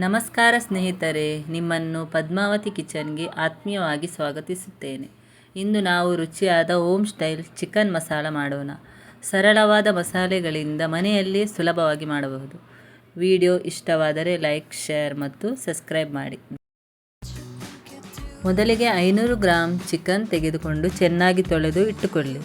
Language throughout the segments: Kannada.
ನಮಸ್ಕಾರ ಸ್ನೇಹಿತರೆ, ನಿಮ್ಮನ್ನು ಪದ್ಮಾವತಿ ಕಿಚನ್ಗೆ ಆತ್ಮೀಯವಾಗಿ ಸ್ವಾಗತಿಸುತ್ತೇನೆ. ಇಂದು ನಾವು ರುಚಿಯಾದ ಹೋಮ್ ಸ್ಟೈಲ್ ಚಿಕನ್ ಮಸಾಲ ಮಾಡೋಣ. ಸರಳವಾದ ಮಸಾಲೆಗಳಿಂದ ಮನೆಯಲ್ಲಿ ಸುಲಭವಾಗಿ ಮಾಡಬಹುದು. ವಿಡಿಯೋ ಇಷ್ಟವಾದರೆ ಲೈಕ್, ಶೇರ್ ಮತ್ತು ಸಬ್ಸ್ಕ್ರೈಬ್ ಮಾಡಿ. ಮೊದಲಿಗೆ 500 ಗ್ರಾಂ ಚಿಕನ್ ತೆಗೆದುಕೊಂಡು ಚೆನ್ನಾಗಿ ತೊಳೆದು ಇಟ್ಟುಕೊಳ್ಳಿ.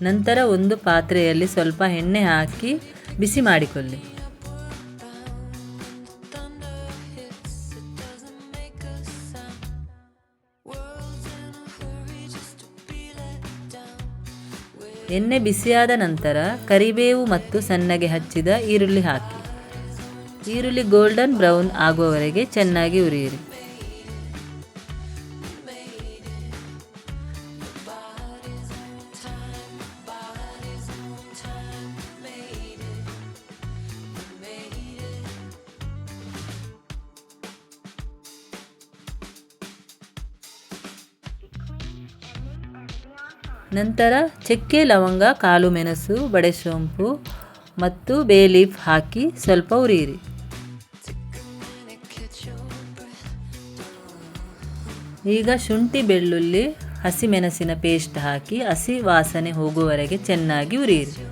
ನಂತರ ಒಂದು ಪಾತ್ರೆಯಲ್ಲಿ ಸ್ವಲ್ಪ ಎಣ್ಣೆ ಹಾಕಿ ಬಿಸಿ ಮಾಡಿಕೊಳ್ಳಿ. ಎಣ್ಣೆ ಬಿಸಿಯಾದ ನಂತರ ಕರಿಬೇವು ಮತ್ತು ಸಣ್ಣಗೆ ಹಚ್ಚಿದ ಈರುಳ್ಳಿ ಹಾಕಿ. ಈರುಳ್ಳಿ ಗೋಲ್ಡನ್ ಬ್ರೌನ್ ಆಗುವವರೆಗೆ ಚೆನ್ನಾಗಿ ಹುರಿಯಿರಿ. ನಂತರ ಚಕ್ಕೆ, ಲವಂಗ, ಕಾಳು ಮೆಣಸು, ಬಡೆಸೊಂಪು ಮತ್ತು ಬೇ ಲೀಫ್ ಹಾಕಿ ಸ್ವಲ್ಪ ಹುರಿಯಿರಿ. ಈಗ ಶುಂಠಿ, ಬೆಳ್ಳುಳ್ಳಿ, ಹಸಿಮೆಣಸಿನ ಪೇಸ್ಟ್ ಹಾಕಿ ಹಸಿ ವಾಸನೆ ಹೋಗುವವರೆಗೆ ಚೆನ್ನಾಗಿ ಹುರಿಯಿರಿ.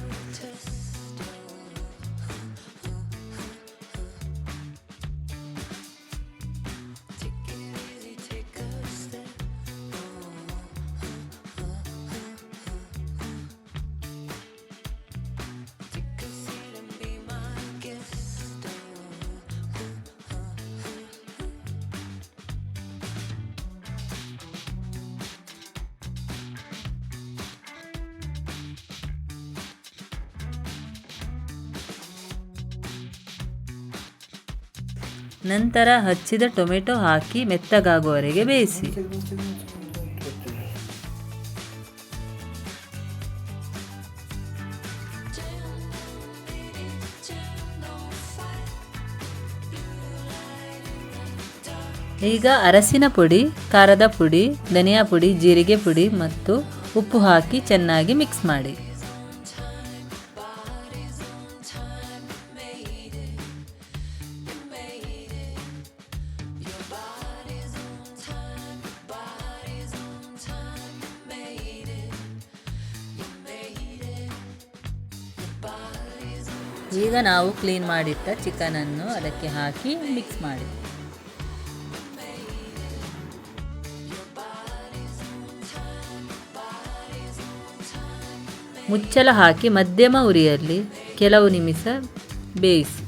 ನಂತರ ಹಚ್ಚಿದ ಟೊಮೆಟೊ ಹಾಕಿ ಮೆತ್ತಗಾಗುವವರೆಗೆ ಬೇಯಿಸಿ. ಈಗ ಅರಸಿನ ಪುಡಿ, ಖಾರದ ಪುಡಿ, ಧನಿಯಾ ಪುಡಿ, ಜೀರಿಗೆ ಪುಡಿ ಮತ್ತು ಉಪ್ಪು ಹಾಕಿ ಚೆನ್ನಾಗಿ ಮಿಕ್ಸ್ ಮಾಡಿ. ಈಗ ನಾವು ಕ್ಲೀನ್ ಮಾಡಿಟ್ಟ ಚಿಕನನ್ನು ಅದಕ್ಕೆ ಹಾಕಿ ಮಿಕ್ಸ್ ಮಾಡಿ. ಮುಚ್ಚಳ ಹಾಕಿ ಮಧ್ಯಮ ಉರಿಯಲ್ಲಿ ಕೆಲವು ನಿಮಿಷ ಬೇಯಿಸಿ.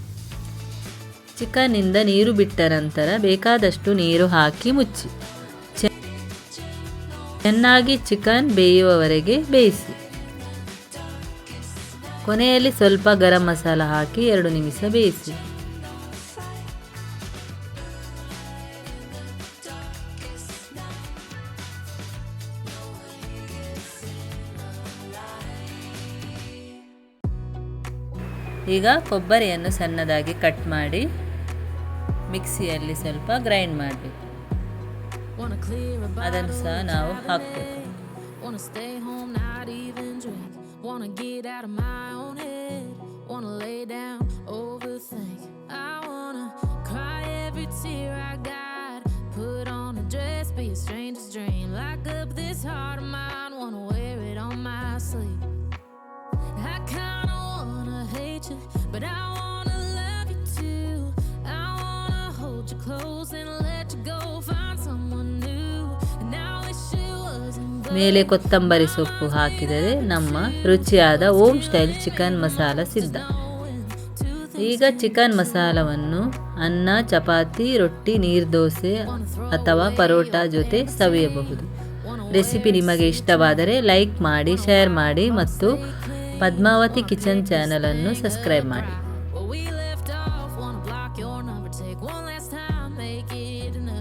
ಚಿಕನ್ನಿಂದ ನೀರು ಬಿಟ್ಟ ನಂತರ ಬೇಕಾದಷ್ಟು ನೀರು ಹಾಕಿ ಮುಚ್ಚಿ ಚೆನ್ನಾಗಿ ಚಿಕನ್ ಬೇಯುವವರೆಗೆ ಬೇಯಿಸಿ. ಕೊನೆಯಲ್ಲಿ ಸ್ವಲ್ಪ ಗರಂ ಮಸಾಲ ಹಾಕಿ 2 ನಿಮಿಷ ಬೇಯಿಸಿ. ಈಗ ಕೊಬ್ಬರಿಯನ್ನು ಸಣ್ಣದಾಗಿ ಕಟ್ ಮಾಡಿ ಮಿಕ್ಸಿಯಲ್ಲಿ ಸ್ವಲ್ಪ ಗ್ರೈಂಡ್ ಮಾಡಬೇಕು. ಅದನ್ನು ಸಹ ನಾವು ಹಾಕಬೇಕು. Wanna get out of my own head, wanna lay down, overthink. I wanna cry every tear I got, put on a dress, be a stranger's dream. Lock up this heart of mine, wanna wear it on my sleeve. I kinda wanna hate you, but I wanna love you too. I wanna hold you close and let you go, find someone new. And I wish it wasn't. ಮೇಲೆ ಕೊತ್ತಂಬರಿ ಸೊಪ್ಪು ಹಾಕಿದರೆ ನಮ್ಮ ರುಚಿಯಾದ ಹೋಮ್ ಸ್ಟೈಲ್ ಚಿಕನ್ ಮಸಾಲ ಸಿದ್ಧ. ಈಗ ಚಿಕನ್ ಮಸಾಲವನ್ನು ಅನ್ನ, ಚಪಾತಿ, ರೊಟ್ಟಿ, ನೀರ್ದೋಸೆ ಅಥವಾ ಪರೋಟ ಜೊತೆ ಸವಿಯಬಹುದು. ರೆಸಿಪಿ ನಿಮಗೆ ಇಷ್ಟವಾದರೆ ಲೈಕ್ ಮಾಡಿ, ಶೇರ್ ಮಾಡಿ ಮತ್ತು ಪದ್ಮಾವತಿ ಕಿಚನ್ ಚಾನಲನ್ನು ಸಬ್ಸ್ಕ್ರೈಬ್ ಮಾಡಿ.